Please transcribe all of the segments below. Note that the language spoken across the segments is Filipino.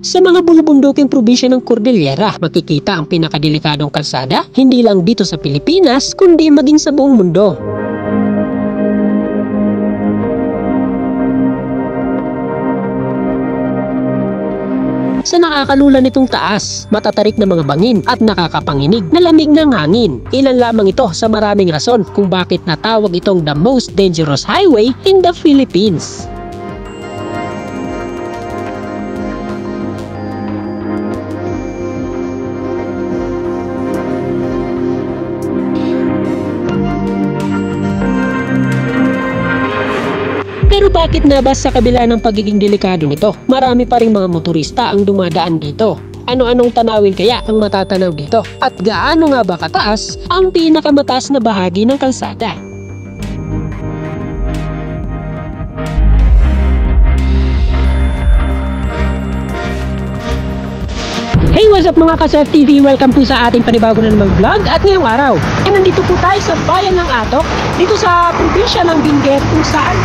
Sa mga bulubunduking probinsya ng Cordillera, makikita ang pinakadelikadong kalsada, hindi lang dito sa Pilipinas, kundi maging sa buong mundo. Sa nakakalula nitong taas, matatarik na mga bangin at nakakapanginig na lamig ng hangin. Ilan lamang ito sa maraming rason kung bakit natawag itong the most dangerous highway in the Philippines. Pero bakit na ba sa kabila ng pagiging delikado nito, marami pa ring mga motorista ang dumadaan dito? Ano-anong tanawin kaya ang matatanaw dito? At gaano nga ba kataas ang pinakamataas na bahagi ng kalsada? Hey, what's up mga ka-Surf TV? Welcome po sa ating panibago na namang vlog. At ngayong araw, nandito po tayo sa bayan ng Atok, dito sa probinsya ng Benguet, kung saan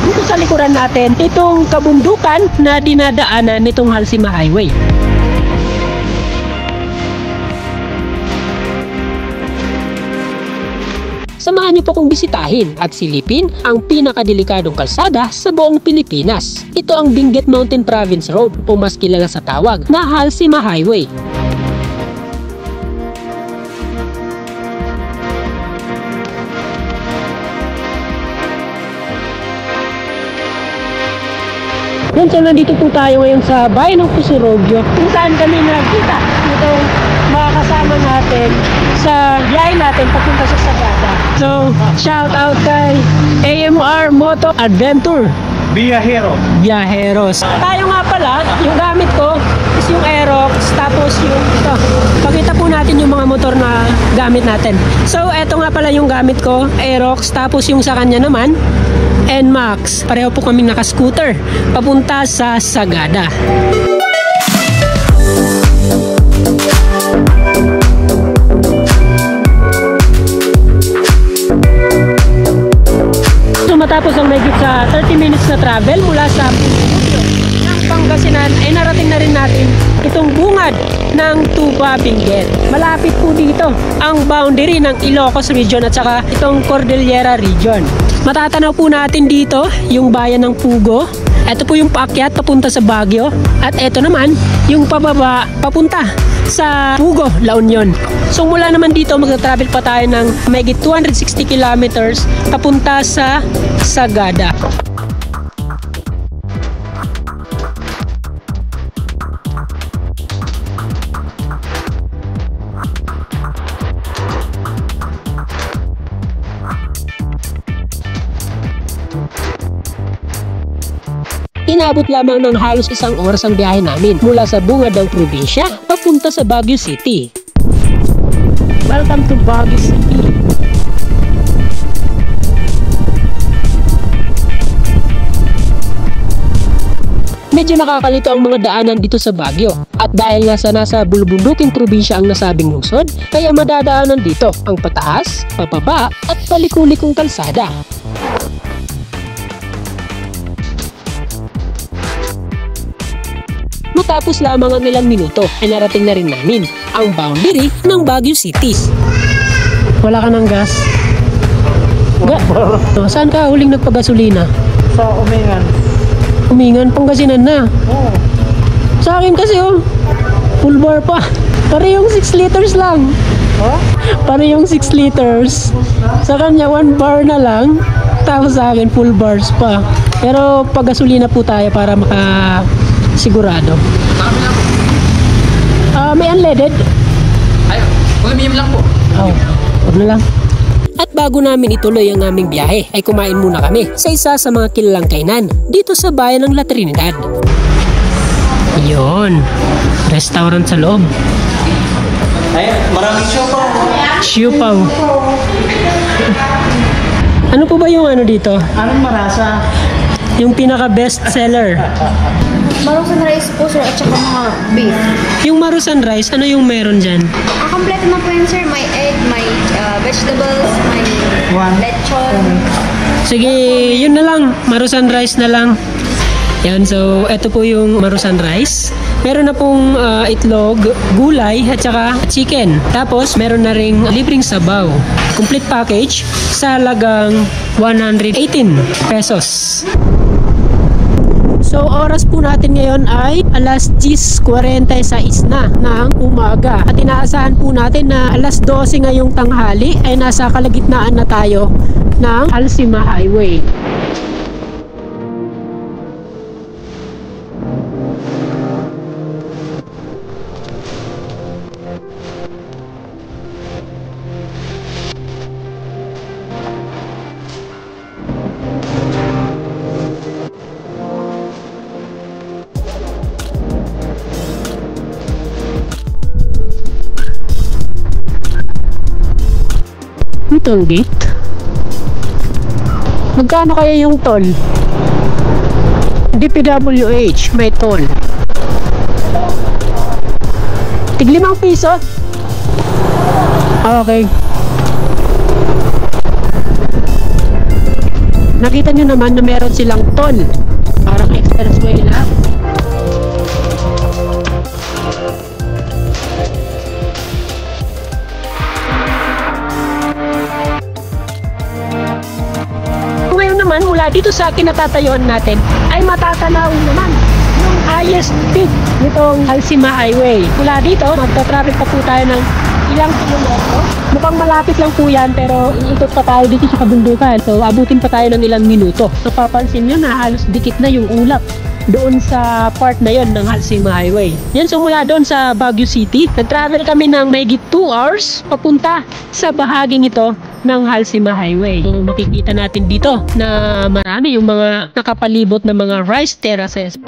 dito sa likuran natin itong kabundukan na dinadaanan nitong Halsima Highway. Samahan niyo po kong bisitahin at silipin ang pinakadelikadong kalsada sa buong Pilipinas. Ito ang Benguet Mountain Province Road o mas kilala sa tawag na Halsima Highway. So nandito po tayo ngayon sa bayan ng Pusurogyo, kung saan kami nakita itong mga kasama natin sa biyahe natin papunta sa Sagada. So, shout out kay AMR Moto Adventure Viajeros. Tayo nga pala, yung gamit ko is yung Aerox, tapos yung ito. Pakita po natin yung mga motor na gamit natin. So, eto nga pala yung gamit ko, Aerox, tapos yung sa kanya naman NMAX. Pareho po kaming naka-scooter papunta sa Sagada. So matapos ang mahigit sa 30 minutes na travel mula sa Pangasinan ay narating na rin natin itong bungad ng Tuba, Benguet. Malapit po dito ang boundary ng Ilocos Region at saka itong Cordillera Region. Matatanaw po natin dito yung bayan ng Pugo. Ito po yung paakyat papunta sa Baguio. At ito naman yung pababa papunta sa Pugo, La Union. So mula naman dito magta-travel pa tayo ng mahigit 260 kilometers papunta sa Sagada. Inabot lamang ng halos isang oras ang biyahe namin mula sa bungad ng probinsya papunta sa Baguio City. Welcome to Baguio City. Medyo nakakalito ang mga daanan dito sa Baguio at dahil nga sa nasa bulubunduking probinsya ang nasabing lungsod, kaya madadaanan dito ang pataas, pababa at palikulikong kalsada. Matapos lamang ang ilang minuto ay narating na rin namin ang boundary ng Baguio City. Wala ka ng gas? Saan ka huling nagpagasolina? Sa Umingan. Umingan, Pangasinan na. Oo. Sa akin kasi full bar pa. Parehong 6 liters lang. Huh? Parehong 6 liters. Sa kanya 1 bar na lang. Tapos sa akin full bars pa. Pero paggasolina po tayo para sigurado. May unleaded? Ay, premium lang po. Oh, huwag na lang. At bago namin ituloy ang aming biyahe, ay kumain muna kami sa isa sa mga kilalang kainan dito sa bayan ng La Trinidad. Yun, restaurant sa loob. Ay, maraming siopaw. Siopaw. Ano po ba yung ano dito? Anong marasa? Yung pinaka best seller. Marusan rice po sir at saka mga beef. Yung marusan rice, ano yung meron dyan? Kompleto na po yun sir. May egg, may vegetables, may lechon. Sige, yun na lang. Marusan rice na lang. Yan, so ito po yung marusan rice. Meron na pong itlog, gulay, at saka chicken. Tapos meron na ring libreng sabaw. Complete package sa halagang 118 pesos. So, oras po natin ngayon ay alas 10:46 na ng umaga. At inaasahan po natin na alas 12 ngayong tanghali ay nasa kalagitnaan na tayo ng Alsima Highway. Toll gate. Magkano kaya yung toll? DPWH may toll. Tig 5 piso? Okay. Nakita nyo naman na meron silang toll. Parang expressway lang. Mula dito sa kinatatayuan natin ay matatanaw naman yung highest peak nitong Alsima Highway. Mula dito, magta-traffic pa po tayo ng ilang kilometro. Mukhang malapit lang po yan pero iikot pa tayo dito sa kabundukan. So, abutin pa tayo ng ilang minuto. Napapansin nyo na halos dikit na yung ulap doon sa part na yon ng Alsima Highway. Yan, so mula doon sa Baguio City, nag-travel kami ng mahigit 2 hours papunta sa bahaging ito ng Alsima Highway. So, makikita natin dito na marami yung mga nakapalibot na mga rice terraces.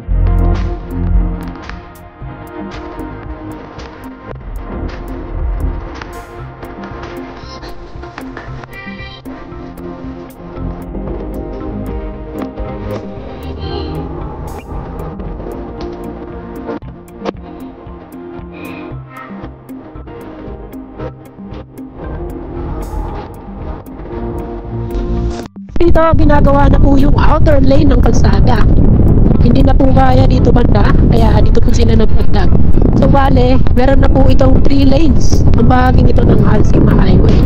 Dito, ginagawa na po yung outer lane ng kalsada. Hindi na po kaya dito banda, kaya dito po sila nagpagdag. So, bale, meron na po itong 3 lanes ang bahaging ito ng Alsima Highway.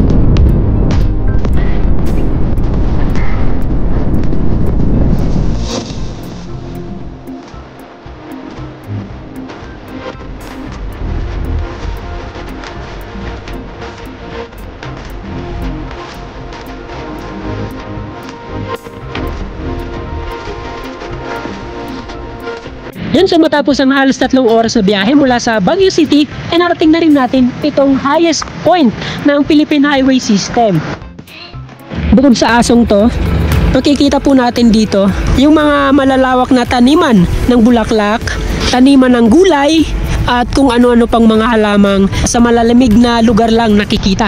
Yan, so matapos ang halos 3 oras na biyahe mula sa Baguio City, ay narating na rin natin itong highest point ng Philippine Highway System. Bukod sa asong to, makikita po natin dito yung mga malalawak na taniman ng bulaklak, taniman ng gulay, at kung ano-ano pang mga halamang sa malalamig na lugar lang nakikita.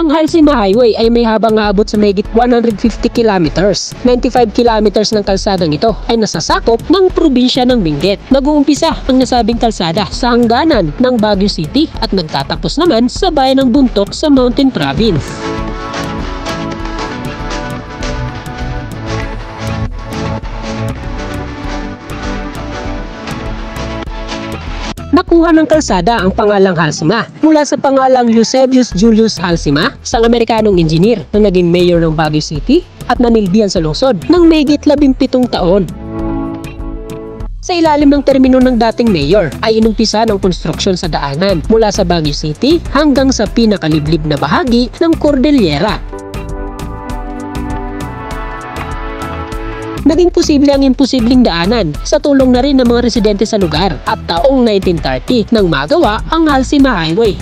Ang Alsima Highway ay may habang aabot sa mahigit 150 kilometers. 95 kilometers ng kalsadang ito ay nasasakop ng probinsya ng Benguet. Nag-uumpisa ang nasabing kalsada sa hangganan ng Baguio City at nagtatapos naman sa bayan ng Buntok sa Mountain Province. Nakuha ng kalsada ang pangalang Alsima mula sa pangalang Eusebius Julius Alsima, isang Amerikanong engineer na naging mayor ng Baguio City at nanilbihan sa lungsod ng mahigit 17 taon. Sa ilalim ng termino ng dating mayor ay inumpisa ng konstruksyon sa daanan mula sa Baguio City hanggang sa pinakaliblib na bahagi ng Cordillera. Naging posible ang imposibleng daanan sa tulong na rin ng mga residente sa lugar at taong 1930 nang magawa ang Alsima Highway.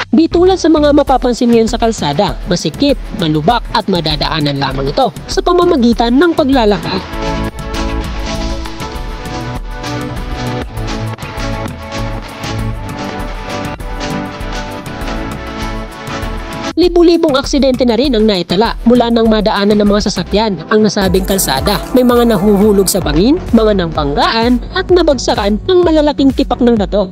Di tulad sa mga mapapansin ngayon sa kalsada, masikip, malubak at madadaanan lamang ito sa pamamagitan ng paglalakad. Libu-libong aksidente na rin ang naitala mula nang madaanan ng mga sasakyan ang nasabing kalsada. May mga nahuhulog sa bangin, mga nambanggaan at nabagsakan ng malalaking tipak ng bato.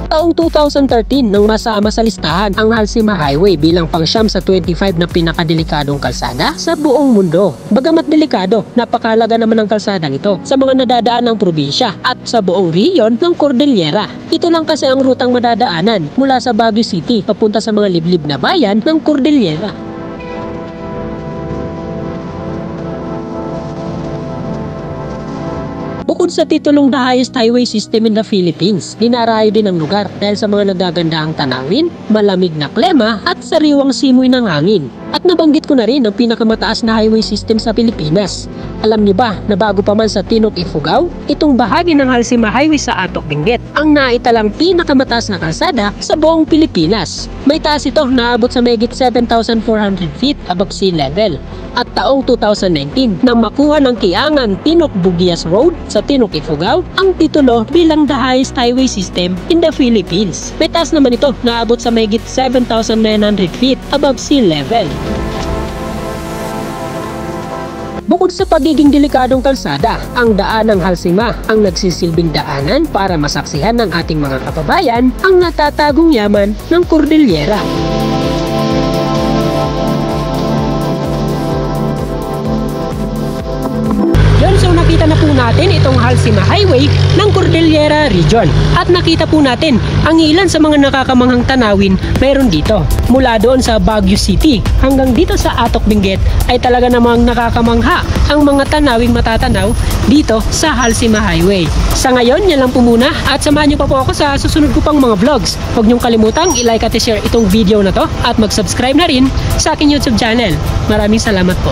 Taong 2013 nang masama sa listahan ang Halsima Highway bilang pangsyam sa 25 na pinakadelikadong kalsada sa buong mundo. Bagamat delikado, napakahalaga naman ang kalsadang ito sa mga nadadaan ng probinsya at sa buong rehiyon ng Cordillera. Ito lang kasi ang rutang madadaanan mula sa Baguio City papunta sa mga liblib na bayan ng Cordillera. Bukod sa titulong the highest highway system in the Philippines, dinarayo din ang lugar dahil sa mga nagagandahang tanawin, malamig na klima at sariwang simoy ng hangin. At nabanggit ko na rin ang pinakamataas na highway system sa Pilipinas. Alam niyo ba na bago pa man sa Tinok Ifugao, itong bahagi ng Halsima Highway sa Atok Benguet ang naitalang pinakamataas na kalsada sa buong Pilipinas. May taas ito na abot sa mahigit 7,400 feet above sea level. At taong 2019 nang makuha ng kiangan Tinok Bugias Road sa Tinok Ifugao ang titulo bilang the highest highway system in the Philippines. May taas naman ito na abot sa mahigit 7,900 feet above sea level. Bukod sa pagiging delikadong kalsada, ang daan ng Halsima ang nagsisilbing daanan para masaksihan ng ating mga kababayan ang natatagong yaman ng Cordillera. So nakita na po natin itong Halsima Highway ng Cordillera Region at nakita po natin ang ilan sa mga nakakamanghang tanawin meron dito. Mula doon sa Baguio City hanggang dito sa Atok Benguet ay talaga namang nakakamangha ang mga tanawing matatanaw dito sa Halsima Highway. Sa ngayon, yan lang po muna at samahan niyo pa po ako sa susunod ko pang mga vlogs. Huwag niyong kalimutang i-like at i-share itong video na to at mag-subscribe na rin sa aking YouTube channel. Maraming salamat po.